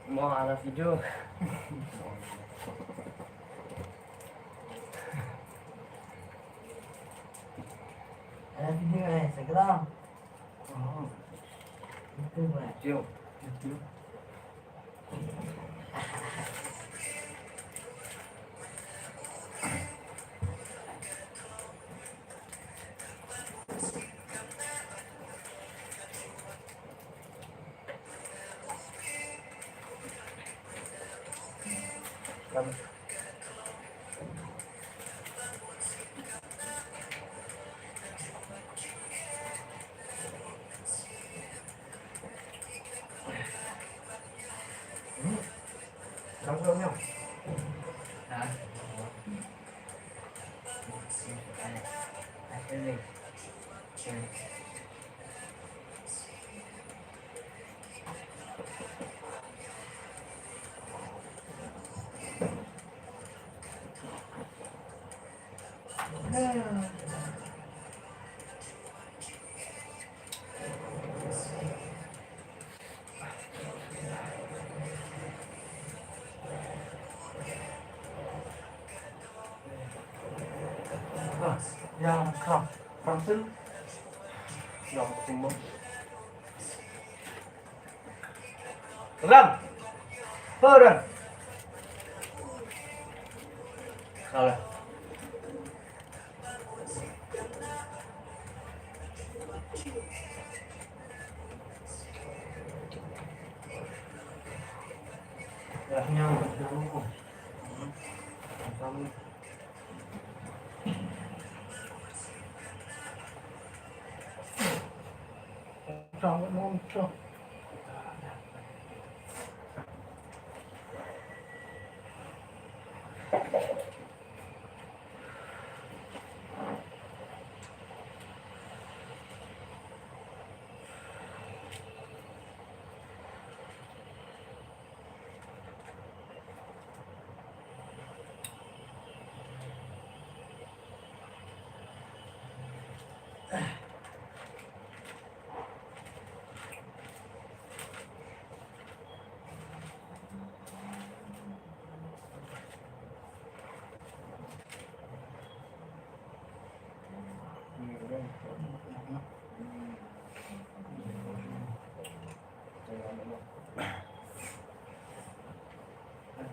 Mau ada video. Ada video Instagram. Oh, YouTube video. YouTube. Kamu kamu belum ya? Hah? Ini. Yang Fransız. Yang Timur. Ram. Hörn. Salah. Ya, Yang kamu trong môn trong.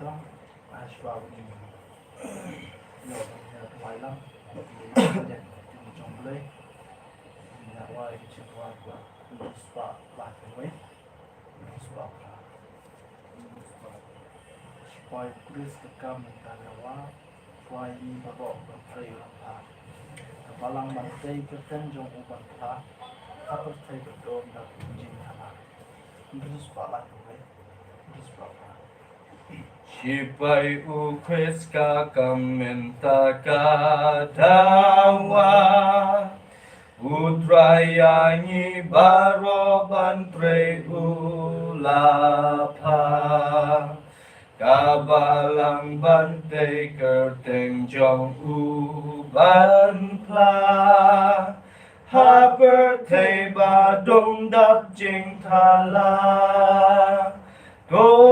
Itu asbab ini. Yo, thoải lắm. Trong lấy. Nhà ngoài chỉ qua qua spot lại với spot. Spot Chris kam tanawa. Spot ini babak berperih. Balang bantai bertanjung ubat lah. Apa saya berdom dak jin tanah. Ini spot lah tu. Ini spot. Sipai ukreska kamenta kadawa Udrayanyi baroban preulapa Kabalang bantai kerteng jong uban pla Haber teba dong dap jing thala Dongin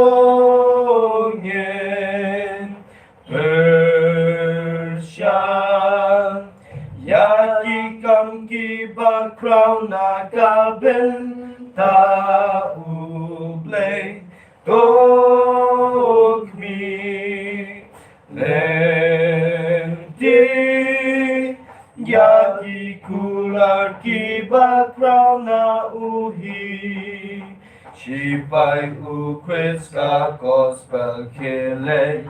bersyan Yaki kamki bakrau naga benta ublay Dogmi lenti Yaki kular ki bakrau na uhi Sipai ukreska gospel kile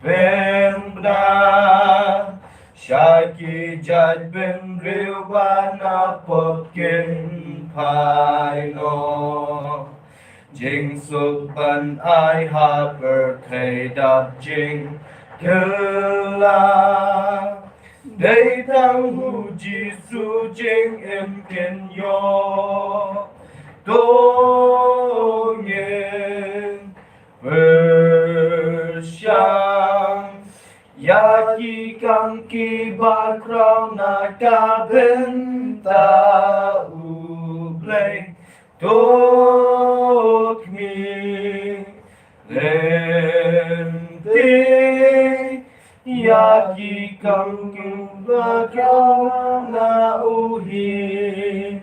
benda Shaki jad ben riwana popkin paino Jing suk ban ai haber kay dap jing kela Day tang hu jisu jing em ken yo Dongin bersyan Yaki kamki bakrau naga benta ublay Dogmi Lenti yaki kangking bagyong na uhi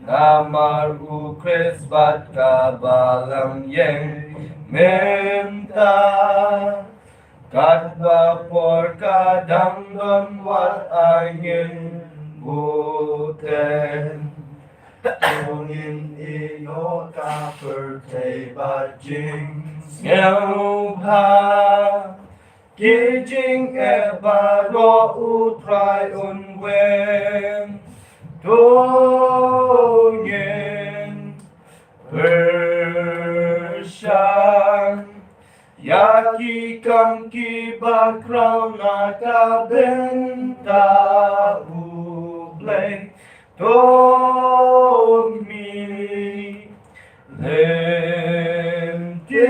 Namar ukres bat kabalang yeng menta Kadwa por kadangdon wat angin buten Tungin iyo ka pertay bajing Nghèo pa Kijing e baro utrai unwen Tungin Persyan Yaki kangki bakraw nakabenta ublay Told me Lenti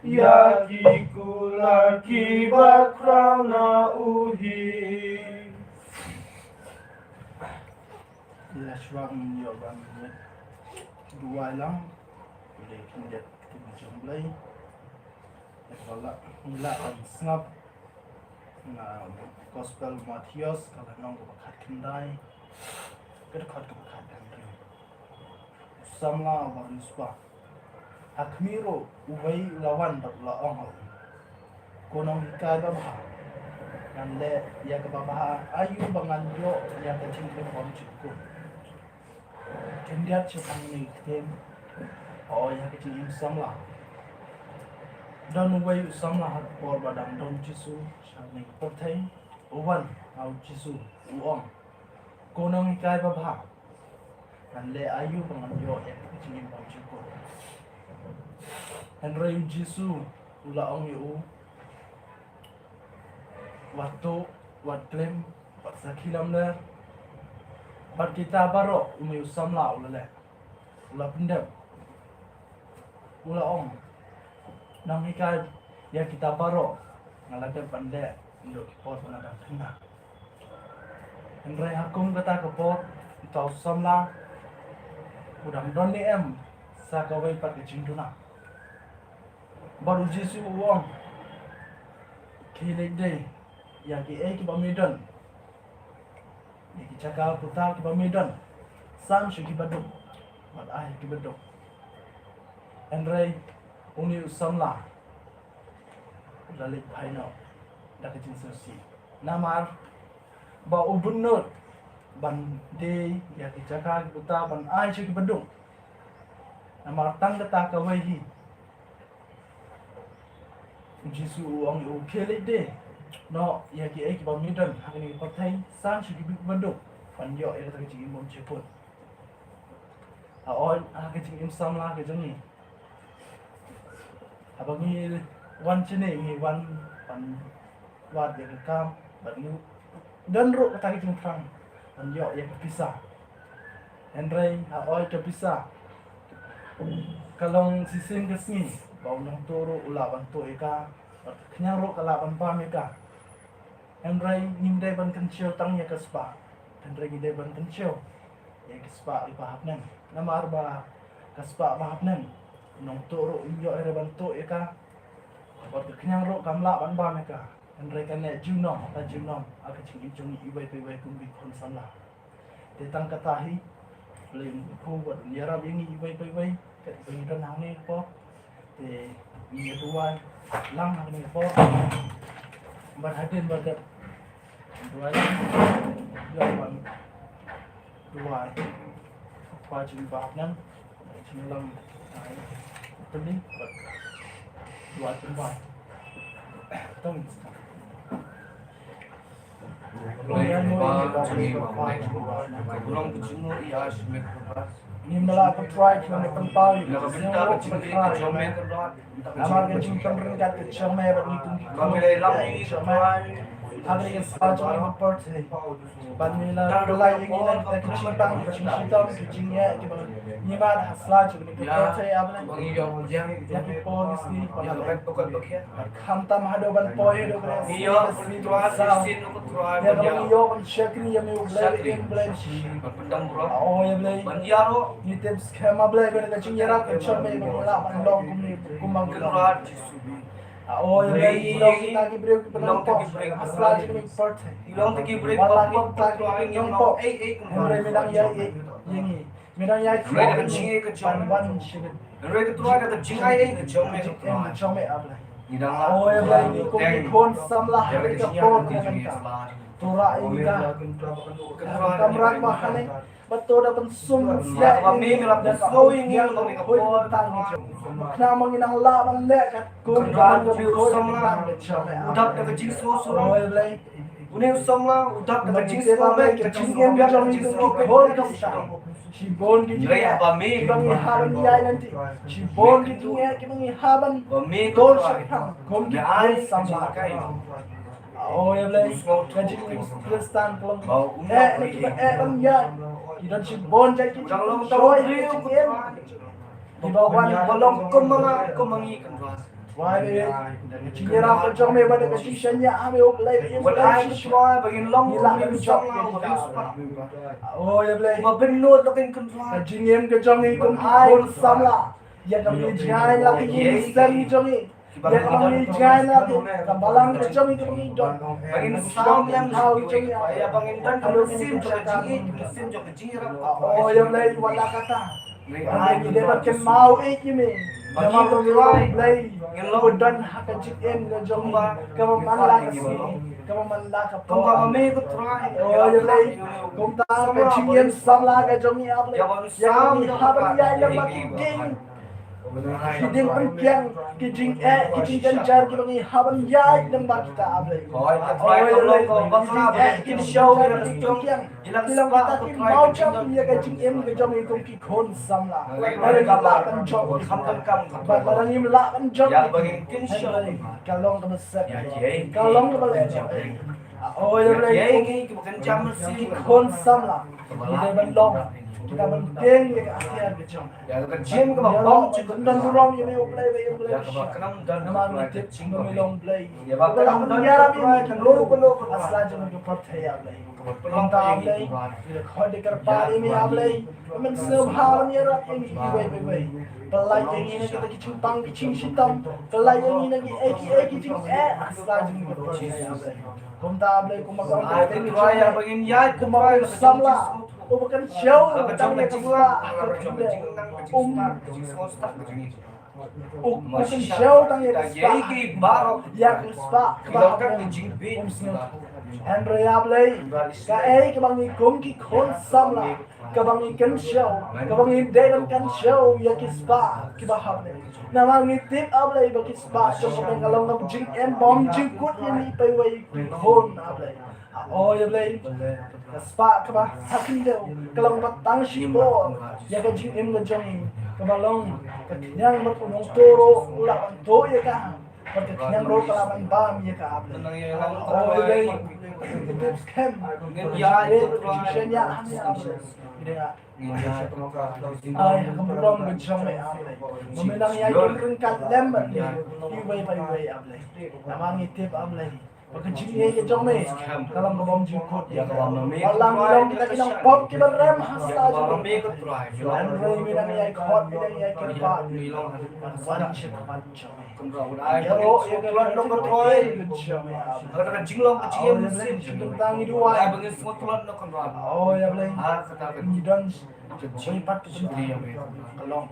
Yaki kulaki bakraw na uhi Lashwang yoban with dua lang boleh kindet jumlai kalau mula snap na gospel Matthias kalau nong bakat kendai kerkat bakat dan samla baruspa akmiro uway lawan la ong konong hikay babha nande ya kababha ayu bangan yo ya kacing ke pom chukku kendiat chukang ni tem oh ya kacing samla dan uway samla hat por badang don jisu shani perthai uwan au jisu uong konong hikay babha nande ayu bangan yo ya kacing pom chukku Henry Jisu ulaong yu waktu wat klaim wat sakilam le bat kita baro umi samla ulale ula pendem ulaong nang hikay ya kita baro ngalade pande indok pot ngadang tengah Henry hakum kata kepot tau samla udang doni em sakawai pat kecinduna baru Jisu uang kilik day yang ki ki pamidan ni ki cakap putar ki pamidan sam shi ki baduk mat ai ki baduk Andre uni samla lalik paino dak jin sosi namar ba ubunut ban day ya ki cakap putar ban ai shi ki baduk namar tang data ka wai Jisu uang yu kilik day no ya ki ek bamidan hakini pathai san shi big banduk panyo era ta chi mom chepot a on a ke chi im samla ke jani abangi wan chine ni wan pan wat de kam banu dan ro ta ke chung thang panyo ya ke pisa Henry a oi ke pisa kalong sising ke sini bau nang toro ulaban to eka knyang ro kalaban pa meka Henry nimdai ban kencil tang ya kespa Henry gide ban kencil ya kespa ipahapnen namar ba kespa bahapnen nong toro iyo ere ban to eka bat knyang ro kamla ban ba meka Henry kan ne junom ta junom aka ching jung ibai bai kumbi kon sanla te tang katahi lim ku bat yara bingi ibai bai ke bingi dan hang ni po te ni tuai lang hang ni po ban hadin bagat dua jawaban dua wajib bahkan cilam tadi dua tempat tong Kurang kecil ya semek keras. Ni mela try to make pau Nakabenta ka cing ke jome kedot. Amar ke cing pemerintah ke jome bat ni tung Kami lai lam ni jome Hari yang saja yang berpercaya. Banmila belai yang ini kita kecimpang, kecimpang, kecinya, ni mana saja yang berpercaya apa ni? Yang diponis ni pada hantam hadoban poy do beres. Iyo yang iyo ban syakri yang belai oh ya belai ni tem skema belai kan kecing yarak kecil me bela ban long kumang oh ya belai long kita ki break penang po asla ji ni percaya Ilong tegi break wala bapak kita ki yang po mulai minang ya ini minang ya ban shibit Nere ke tuai kata jingai ke jom me ke tuai. jom me abla Nidang oh ya belai ni ko kon samlah ke pon kan tura ida kamrak mahane betul dah pensung siap kami melap slow ini untuk ni koi kapor. kena menginang la bang lek kat kun Kan kan biu samla. Udak ke jing slow slow. Uni samla udak ke jing slow me ke jing Yang me bilang ke jing itu slow me. koi kam Shibon di Nilai dunia, apa mi? bang ihaban dia nanti. Shibon di dunia, bang ihaban. Bami Gol ko tuai. syakam, gol Ya kita ai sama. kai. Oh ya boleh, gaji Kristen pelong. Bau umur Ni kita bang ya. Idan shibon jadi kita. Udang long Shoy tahu kita riu ke kian. tuai. Di bawah Balong kumangi kan tuai. wah ni, cingera pecah me pada gaji shanya ame oblay. Walai tuai bagin long ni samla bagin suka. Oh ya boleh. Mabenut lakin kan tuai. Jingem ke jongi kum ai samla ya kami jai la ki sen jongi ya kami jai la ki kambalang ke jongi kami don Bagin sam yang tahu jongi ya bangin dan kalau sim jok jingira. oh ya mulai wala kata ai ni debat ke mau me nama ko mulai dan hak jim ke jongi kama manla ke si kama manla ka Kau kami ko try. oh ya mulai kum ta ke jingem samla ke jongi aple ya kami haban ya yang baking Hiding penjang, kijing kijing kencar kibang haban yai lembah kita ablay. Koi ka try ka long ko bakla ba kin show ni na tong Ilang kita ki mau jam dia kijing ke jom ikong ki khon samla. Ada kala kan jom Kam kam kam. barang im la kan jom. Ya bagin kin show. Kalong ka besar. Ya ye. Kalong ka balik. Oh ya Ya ye boleh. ngi ki bukan jam si. Khon samla. Kita bandong. Kita benteng ya ke akhir ke jom. Ya ka jim ka bang Dan durong ini oblay oblay. Ya ka kanam dan Nama nitip memilong play. Ya ba Kalau kanam dan penjara try ini kan lo lo asla jangan kepercaya play. Pelong Kita ka play. ye. Kau dikerpa ini play. Men sebhal ni rat ini ibai. Pelai yang ini kita kicimpang kicing hitam. Pelai yang ini lagi kicing asla jangan kepercaya play. Kita play kumagang Ai ka try ya bagin ya ka try kumagang ka samla. O bukan show. Ka jom ka jing la ka jom ka jing nang ka jing star ka jing star ka jing. Bukan show tang ya Ya ki baro yang spa Kilogram ni jing bit. Andre Ablay, ka ay kabangi kong ki kon samla, kabangi kan show, kabangi David kan show, ya kispa, kibahable. Namangi tip Ablay ba kispa, so kung kalong ng jing and bomb jing kut yan ipay way kon Ablay. Oh ya Ablay, kispa ka ba sakin daw, kalong batang shibo, ya ka jing em na jong, kabalong, kanyang matunong turo, ulang to ya ka. Porque kanyang ro kalaman ba mi ka Ablay. Oh ya Ablay. Scam. Ya, ya, ay, kumulong gudsyong may ablay. Mumilang yan yung ringkat lemon. Iway pa iway ablay. Namangitip ablay. Pagkajingay ka dyan may. Kalang babam jingkot. Walang ilong kita kinang pop kibarem hasta dyan. Androy minang yay kot minang yay kirpa. Wanchip wanchip. Yaro, yung tulad ng katoy. Gudsyong may ablay. Kada ka jinglong ka jing Sim, tangi dua. Ay bagin semua tulad no kan. Oh ya ablay. Kata ka Ni dan cepat ke sini. Kalong.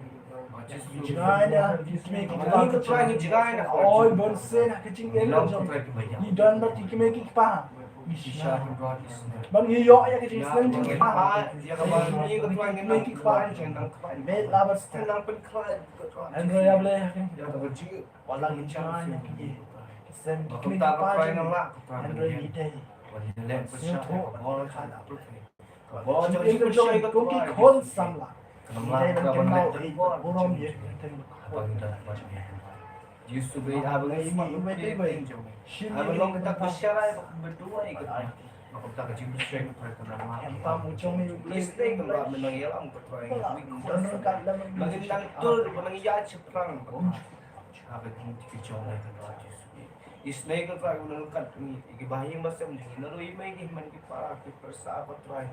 Jigana, kisme ki Ini ka try ni jigay na ko. Oy, bonse na kicing em Ilong jom. ka try ba ya. Ni dan ba tikime ki pa. Isya Bisha. kan broadis. Bang iyo ya kicing sen jing Jing pa. pa, ya ka ba ni ka try ni nang pa, jing nang pa. Me labas ten. Nang pen kla. Andro ya ble. Ya ka ba jing. Walang insan ya ki. Sen Kung kime ta ki ka pa. try nang la. Andro ni day. Wali na lem pa siya. Bol ka na. Bo jing ko jom ko ki khon samla. Kamla Day ka ban ba kenal na. burom ye. Pagda pa. Justru beri abang semua beri jom. Abang long kita bersyara berdua ikut. Maka kita kecil bersyara kita nama. Istri kalau menang ialah untuk try. Lagi nang tu menang ia ceprang. Apa tu kicau lagi kan justru. Istri kalau try menang kat ni. Ibahi macam ni. Lalu imai ni man kita persahabat try.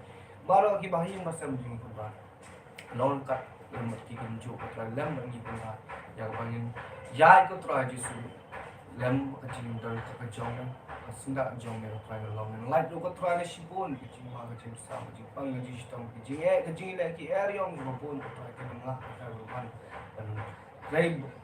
Baru ibahi macam ni kita. Lawan kat lembat kita jauh kita lem lagi kita. Yang paling ya ikut try justru. Lem kecil dari kejauh Sendak jom yang try long and light lu ko try na sibon kecil ma kecil sama kecil pang kecil sistem kecil lagi area yang pun ko try kan ngah ka ruban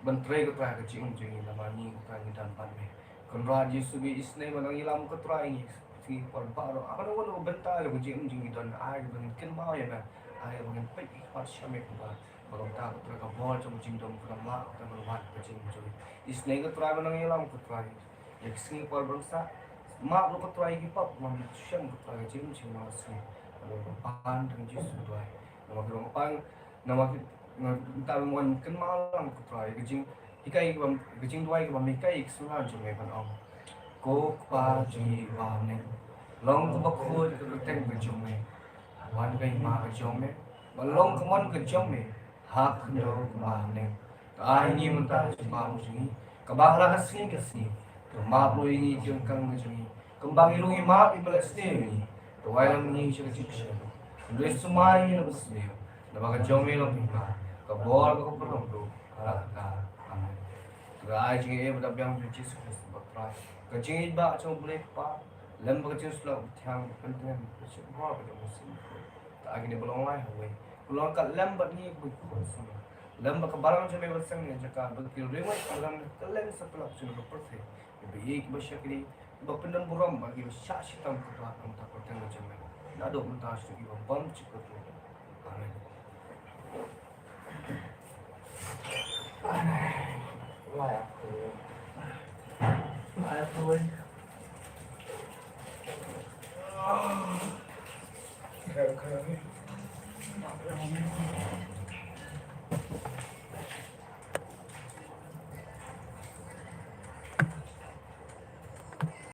dan try ko try kecil jing na mani ko try dan pan me kon ra ji subi isne manang ilam ko try ni si kon pa ro apa no bentar ko jing dan ai ben ken ma ya na ai ben pe pa shame ko ba balong ta ko ka bol trong jing dom ko ma ka ruban kecil isne ko try manang ilam ko try yang sini por bangsa mak lu ketua lagi pop mam siang ketua lagi cing masih kalau pan dan jus dua nama kita pan nama kita mungkin malam ketua lagi cing ikai kecing dua ikam ikai iksulan cing pan om ko pa ji wa ne long ko bakho ke teng ke jong me wan kai ma ke jong me balong ke mon ke jong me hak ndo ma ne ai ni mentah ba mu sini kabahla kasih kasih maaf lo ini jengkang macam ni. Kembang ilungi maaf ibalas ni. Tuai lang ni siya kecil. Dua semua ini nak bersih. Nama kejauh ni lang pihak. Kabor kau perlu tu. Harapkan. Amin. Terai jengi pada biang benci sudah sebab terai. Kecil ba cuma boleh pa. Lem kecil sudah tiang penting. Semua pada musim. Tak agak ni belum lain. Kalau kat lem ni berkuat semua. Lem kebarang cuma bersang ni jaka berkil lewat dalam keleng setelah sudah berperfect. Baik bersyakri berpendam buram bagi syak sitam ketua entah perteng macam ni. Nak dok mentah segi bam cukup tu. Amin. Lại thôi. Keren.